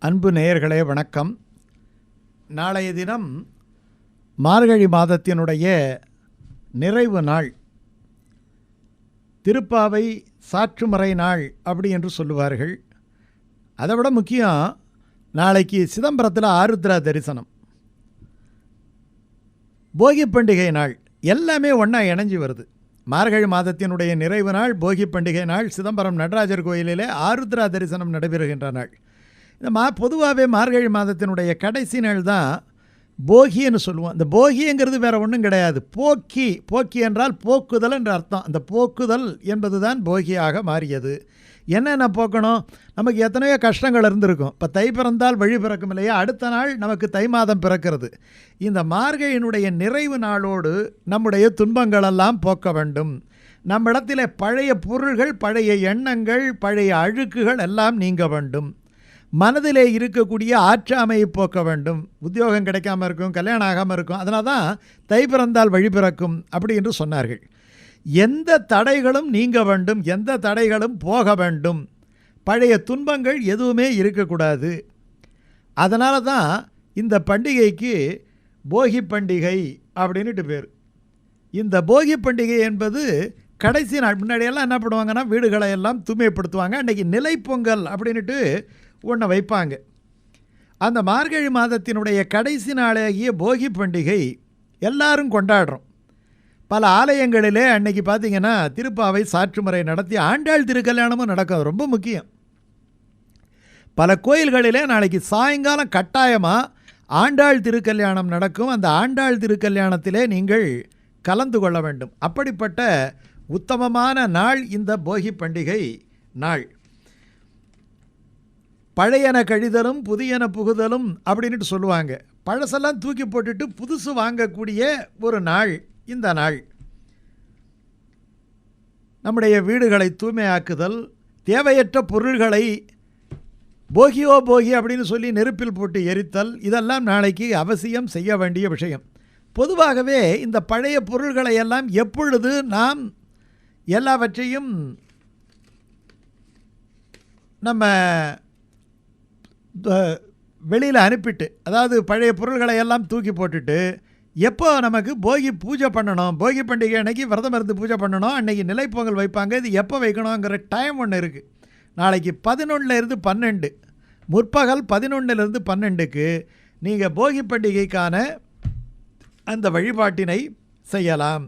அன்பு நேயர்களே வணக்கம். நாளைய தினம் மார்கழி மாதத்தினுடைய நிறைவு நாள், திருப்பாவை சாற்றுமறை நாள் அப்படி என்று சொல்லுவார்கள். அதை விட முக்கியம், நாளைக்கு சிதம்பரத்தில் ஆருத்ரா தரிசனம், போகி பண்டிகை நாள், எல்லாமே ஒன்றா இணைஞ்சி வருது. மார்கழி மாதத்தினுடைய நிறைவு நாள் போகி பண்டிகை நாள், சிதம்பரம் நடராஜர் கோயிலிலே ஆருத்ரா தரிசனம் நடைபெறுகின்ற நாள். இந்த பொதுவாகவே மார்கழி மாதத்தினுடைய கடைசி நாள் தான் போகின்னு சொல்லுவோம். இந்த போகிங்கிறது வேறு ஒன்றும் கிடையாது. போக்கி என்றால் போக்குதல் என்ற அர்த்தம். அந்த போக்குதல் என்பது தான் போகியாக மாறியது. என்னென்ன போக்கணும்? நமக்கு எத்தனையோ கஷ்டங்கள் இருந்திருக்கும். இப்போ தை பிறந்தால் வழி பிறக்கும் இல்லையா, அடுத்த நாள் நமக்கு தை மாதம் பிறக்கிறது. இந்த மார்கழியினுடைய நிறைவு நாளோடு நம்முடைய துன்பங்களெல்லாம் போக்க வேண்டும். நம்மிடத்தில் பழைய பொருள்கள், பழைய எண்ணங்கள், பழைய அழுக்குகள் எல்லாம் நீங்க வேண்டும். மனதிலே இருக்கக்கூடிய ஆற்றாமையை போக்க வேண்டும். உத்தியோகம் கிடைக்காமல் இருக்கும், கல்யாணம் ஆகாமல் இருக்கும், அதனால தான் தை பிறந்தால் வழி பிறக்கும் அப்படி என்று சொன்னார்கள். எந்த தடைகளும் நீங்க வேண்டும், எந்த தடைகளும் போக வேண்டும். பழைய துன்பங்கள் எதுவுமே இருக்கக்கூடாது. அதனால தான் இந்த பண்டிகைக்கு போகி பண்டிகை அப்படின்ட்டு பேர். இந்த போகி பண்டிகை என்பது கடைசி நாள். முன்னாடியெல்லாம் என்ன பண்ணுவாங்கன்னா, வீடுகளை எல்லாம் தூய்மைப்படுத்துவாங்க. அன்றைக்கி நிலைப்பொங்கல் அப்படின்ட்டு ஒன்று வைப்பாங்க. அந்த மார்கழி மாதத்தினுடைய கடைசி நாளாகிய போகி பண்டிகை எல்லாரும் கொண்டாடுறோம். பல ஆலயங்களிலே அன்னைக்கு பார்த்திங்கன்னா திருப்பாவை சாற்றுமுறை நடத்தி ஆண்டாள் திருக்கல்யாணமும் நடக்கும். ரொம்ப முக்கியம். பல கோயில்களிலே நாளைக்கு சாயங்காலம் கட்டாயமாக ஆண்டாள் திருக்கல்யாணம் நடக்கும். அந்த ஆண்டாள் திருக்கல்யாணத்திலே நீங்கள் கலந்து கொள்ள வேண்டும். அப்படிப்பட்ட உத்தமமான நாள் இந்த போகி பண்டிகை நாள். பழையன கழிதலும் புதியன புகுதலும் அப்படின்ட்டு சொல்லுவாங்க. பழசெல்லாம் தூக்கி போட்டுட்டு புதுசு வாங்கக்கூடிய ஒரு நாள் இந்த நாள். நம்முடைய வீடுகளை தூய்மையாக்குதல், தேவையற்ற பொருள்களை போகியோ போகி அப்படின்னு சொல்லி நெருப்பில் போட்டு எரித்தல், இதெல்லாம் நாளைக்கு அவசியம் செய்ய வேண்டிய விஷயம். பொதுவாகவே இந்த பழைய பொருள்களை எல்லாம் எப்பொழுது நாம் எல்லாவற்றையும் நம்ம வெளியில் அனுப்பிட்டு, அதாவது பழைய பொருள்களை எல்லாம் தூக்கி போட்டுட்டு, எப்போ நமக்கு போகி பூஜை பண்ணணும், போகி பண்டிகை அன்னைக்கு விரதம் இருந்து பூஜை பண்ணணும், அன்றைக்கி நிலைப்பொங்கல் வைப்பாங்க, இது எப்போ வைக்கணுங்கிற டைம் ஒன்று இருக்குது. நாளைக்கு 11லேருந்து 12, முற்பகல் 11லேருந்து 12க்கு நீங்கள் போகி பண்டிகைக்கான அந்த வழிபாட்டினை செய்யலாம்.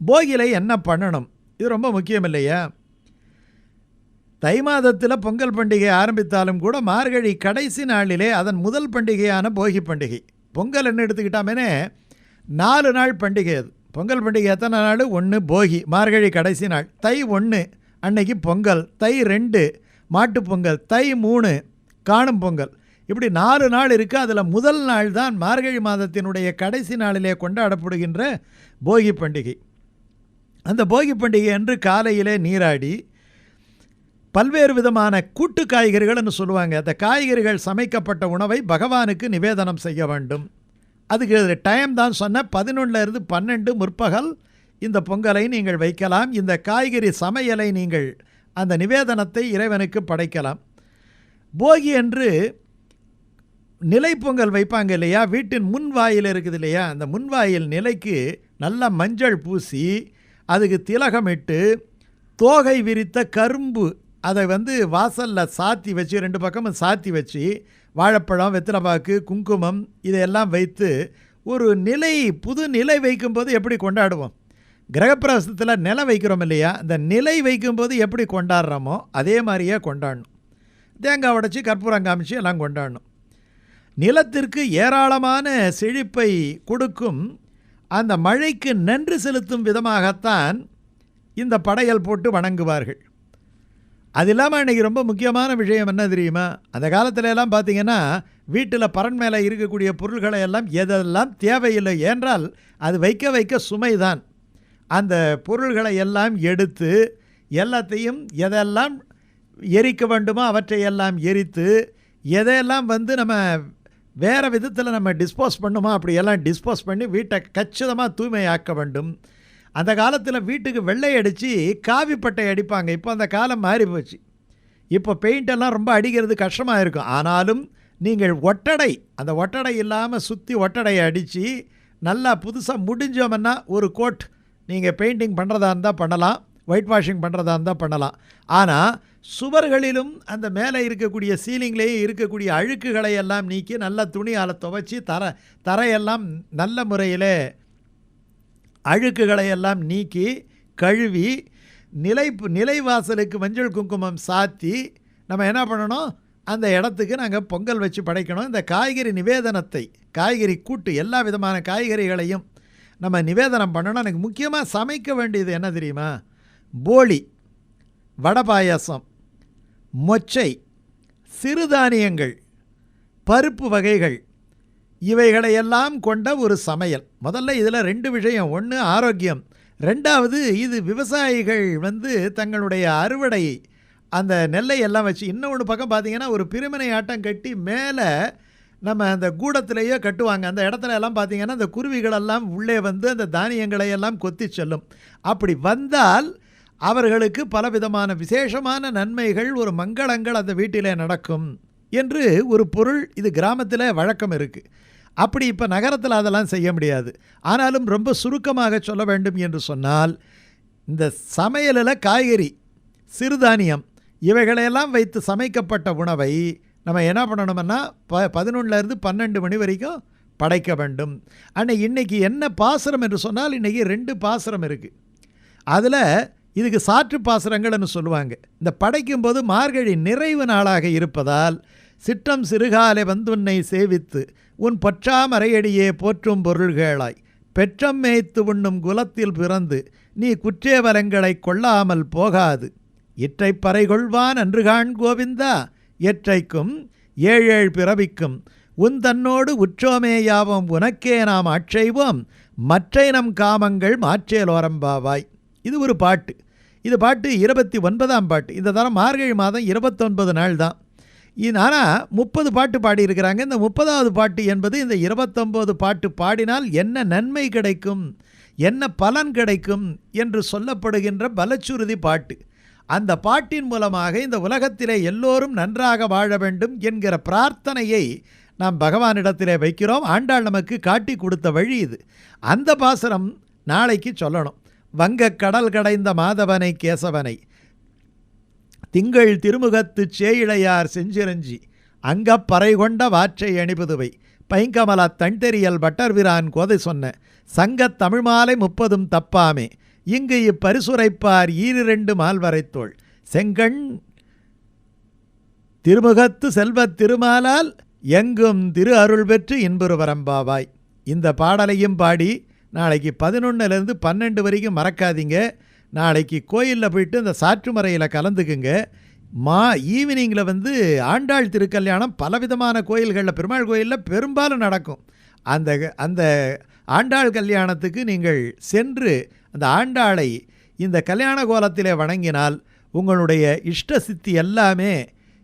போகியில் என்ன பண்ணணும், இது ரொம்ப முக்கியம் இல்லையா? தை மாதத்தில் பொங்கல் பண்டிகை ஆரம்பித்தாலும் கூட மார்கழி கடைசி நாளிலே அதன் முதல் பண்டிகையான போகி பண்டிகை. பொங்கல் என்ன எடுத்துக்கிட்டாமேனே 4 நாள் பண்டிகை. அது பொங்கல் பண்டிகை எத்தனை நாள்? 1 போகி, மார்கழி கடைசி நாள். தை 1 அன்னைக்கு பொங்கல், தை 2 மாட்டுப்பொங்கல், தை 3 காணும் பொங்கல். இப்படி 4 நாள் இருக்குது. அதில் முதல் நாள் தான் மார்கழி மாதத்தினுடைய கடைசி நாளிலே கொண்டாடப்படுகின்ற போகி பண்டிகை. அந்த போகி பண்டிகை அன்று காலையிலே நீராடி பல்வேறு விதமான கூட்டு காய்கறிகள்னு சொல்லுவாங்க, அந்த காய்கறிகள் சமைக்கப்பட்ட உணவை பகவானுக்கு நிவேதனம் செய்ய வேண்டும். அதுக்கு டைம் தான் சொன்ன 11லேருந்து 12 முற்பகல் இந்த பொங்கலை நீங்கள் வைக்கலாம். இந்த காய்கறி சமையலை நீங்கள் அந்த நிவேதனத்தை இறைவனுக்கு படைக்கலாம். போகி அன்று நிலைப்பொங்கல் வைப்பாங்க இல்லையா, வீட்டின் முன்வாயில் இருக்குது இல்லையா, அந்த முன்வாயில் நிலைக்கு நல்லா மஞ்சள் பூசி அதுக்கு திலகமிட்டு தோகை விரித்த கரும்பு அதை வாசலில் சாத்தி வச்சு, 2 பக்கமும் சாத்தி வச்சு, வாழைப்பழம், வெத்திலப்பாக்கு, குங்குமம் இதையெல்லாம் வைத்து ஒரு நிலை, புது நிலை வைக்கும்போது எப்படி கொண்டாடுவோம்? கிரகப்பிரவேசத்தில் நிலை வைக்கிறோம் இல்லையா, அந்த நிலை வைக்கும்போது எப்படி கொண்டாடுறோமோ அதே மாதிரியே கொண்டாடணும். தேங்காய் உடைச்சி கற்பூரம் காமிச்சு எல்லாம் கொண்டாடணும். நிலத்திற்கு ஏராளமான செழிப்பை கொடுக்கும் அந்த மழைக்கு நன்றி செலுத்தும் விதமாகத்தான் இந்த படையல் போட்டு வணங்குவார்கள். அது இல்லாமல் இன்றைக்கி ரொம்ப முக்கியமான விஷயம் என்ன தெரியுமா? அந்த காலத்துல எல்லாம் பார்த்திங்கன்னா வீட்டில் பரன் மேலே இருக்கக்கூடிய பொருள்களை எல்லாம் எதெல்லாம் தேவையில்லை என்றால் அது வைக்க வைக்க சுமைதான். அந்த பொருள்களை எல்லாம் எடுத்து எல்லாத்தையும் எதெல்லாம் எரிக்க வேண்டுமோ அவற்றையெல்லாம் எரித்து, எதையெல்லாம் நம்ம வேறு விதத்தில் நம்ம டிஸ்போஸ் பண்ணுமோ அப்படியெல்லாம் டிஸ்போஸ் பண்ணி வீட்டை கச்சிதமாக தூய்மையாக்க வேண்டும். அந்த காலத்தில் வீட்டுக்கு வெள்ளை அடித்து காவி பட்டை அடிப்பாங்க. இப்போ அந்த காலம் மாறி போச்சு. இப்போ பெயிண்டெல்லாம் ரொம்ப அடிக்கிறது கஷ்டமாக இருக்கும். ஆனாலும் நீங்கள் அந்த ஒட்டடை இல்லாமல் சுற்றி ஒட்டடையை அடித்து நல்லா புதுசாக முடிஞ்சோம்னா ஒரு கோட் நீங்கள் பெயிண்டிங் பண்ணுறதா இருந்தால் பண்ணலாம், ஒயிட் வாஷிங் பண்ணுறதா இருந்தால் பண்ணலாம். ஆனால் சுவர்களிலும் அந்த மேலே இருக்கக்கூடிய சீலிங்லேயும் இருக்கக்கூடிய அழுக்குகளை எல்லாம் நீக்கி நல்லா துணியால் துவைச்சி தரையெல்லாம் நல்ல முறையில் அழுக்குகளை எல்லாம் நீக்கி கழுவி நிலைவாசலுக்கு மஞ்சள் குங்குமம் சாத்தி நம்ம என்ன பண்ணணும், அந்த இடத்துக்கு நாங்கள் பொங்கல் வச்சு படைக்கணும். இந்த காய்கறி நிவேதனத்தை, காய்கறி கூட்டு, எல்லா விதமான காய்கறிகளையும் நம்ம நிவேதனம் பண்ணணும். எனக்கு முக்கியமாக சமைக்க வேண்டியது என்ன தெரியுமா? போளி, வடை பாயாசம், மொச்சை, சிறுதானியங்கள், பருப்பு வகைகள், இவைகளையெல்லாம் கொண்ட ஒரு சமையல். முதல்ல இதில் 2 விஷயம். ஒன்று ஆரோக்கியம், 2வது இது விவசாயிகள் தங்களுடைய அறுவடை அந்த நெல்லை எல்லாம் வச்சு, இன்னொன்று பக்கம் பார்த்திங்கன்னா ஒரு பிரிமனை ஆட்டம் கட்டி மேலே நம்ம அந்த கூடத்திலேயோ கட்டுவாங்க. அந்த இடத்துல எல்லாம் பார்த்திங்கன்னா அந்த குருவிகளெல்லாம் உள்ளே அந்த தானியங்களை எல்லாம் கொத்தி செல்லும். அப்படி வந்தால் அவர்களுக்கு பலவிதமான விசேஷமான நன்மைகள், ஒரு மங்களங்கள் அந்த வீட்டிலே நடக்கும் என்று ஒரு பொருள் இது கிராமத்தில் வழக்கம் இருக்குது. அப்படி இப்போ நகரத்தில் அதெல்லாம் செய்ய முடியாது. ஆனாலும் ரொம்ப சுருக்கமாக சொல்ல வேண்டும் என்று சொன்னால், இந்த சமையலில் காய்கறி, சிறுதானியம் இவைகளையெல்லாம் வைத்து சமைக்கப்பட்ட உணவை நம்ம என்ன பண்ணணும்னா 11லேருந்து 12 மணி வரைக்கும் படைக்க வேண்டும். ஆனால் இன்றைக்கி என்ன பாசுரம் என்று சொன்னால், இன்றைக்கி 2 பாசுரம் இருக்குது. அதில் இதுக்கு சாற்று பாசுரங்கள்னு சொல்லுவாங்க. இந்த படைக்கும்போது மார்கழி நிறைவு நாளாக இருப்பதால், சிற்றம் சிறுகாலை வந்துன்னை சேவித்து உன் பொற்றாமரையடியே போற்றும் பொருள்களாய் பெற்றம் மேய்த்து உண்ணும் குலத்தில் பிறந்து நீ குற்றேவலங்களை கொள்ளாமல் போகாது இற்றைப் பறை கொள்வான் அன்றுகான் கோவிந்தா எற்றைக்கும் 7 பிறவிக்கும் உன் தன்னோடு உற்றோமேயாவோம் உனக்கே நாம் ஆட்செய்வோம் மற்றை நம் காமங்கள் மாற்றேலோரம்பாவாய். இது ஒரு பாட்டு. இது பாட்டு 29ஆம் பாட்டு. இந்த தரம் மார்கழி மாதம் 29 நாள் தான். ஆனால் 30 பாட்டு பாடியிருக்கிறாங்க. இந்த 30வது பாட்டு என்பது இந்த 29 பாட்டு பாடினால் என்ன நன்மை கிடைக்கும், என்ன பலன் கிடைக்கும் என்று சொல்லப்படுகின்ற பலச்சுருதி பாட்டு. அந்த பாட்டின் மூலமாக இந்த உலகத்திலே எல்லோரும் நன்றாக வாழ வேண்டும் என்கிற பிரார்த்தனையை நாம் பகவானிடத்திலே வைக்கிறோம். ஆண்டாள் நமக்கு காட்டி கொடுத்த வழி இது. அந்த பாசுரம் நாளைக்கு சொல்லணும். வங்கக் கடல் கடைந்த மாதவனை கேசவனை திங்கள் திருமுகத்து சேயிழையார் செஞ்சிரஞ்சி அங்கப்பறை கொண்ட வாற்றை அணிபுதுவை பைங்கமலா தண்டெறியல் பட்டர்விரான் கோதை சொன்ன சங்கத் தமிழ் மாலை 30 தப்பாமே இங்கு இப்பரிசுரைப்பார் 2 மால்வரைத்தோள் செங்கண் திருமுகத்து செல்வத் திருமாலால் எங்கும் திரு அருள் பெற்று இன்புறுவரம்பாவாய். இந்த பாடலையும் பாடி நாளைக்கு 11லேருந்து 12 வரைக்கும் மறக்காதீங்க. நாளைக்கு கோயிலில் போயிட்டு இந்த சாற்றுமறையில் கலந்துக்குங்க. ஈவினிங்கில் ஆண்டாள் திருக்கல்யாணம் பலவிதமான கோயில்களில், பெருமாள் கோயிலில் பெரும்பாலும் நடக்கும். அந்த ஆண்டாள் கல்யாணத்துக்கு நீங்கள் சென்று அந்த ஆண்டாளை இந்த கல்யாண கோலத்திலே வணங்கினால் உங்களுடைய இஷ்ட சித்தி எல்லாமே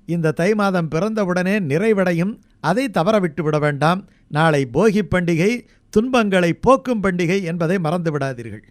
இந்த தை மாதம் பிறந்தவுடனே நிறைவடையும். அதை தவற விட்டு விட வேண்டாம். நாளை போகி பண்டிகை, துன்பங்களை போக்கும் பண்டிகை என்பதை மறந்து விடாதீர்கள்.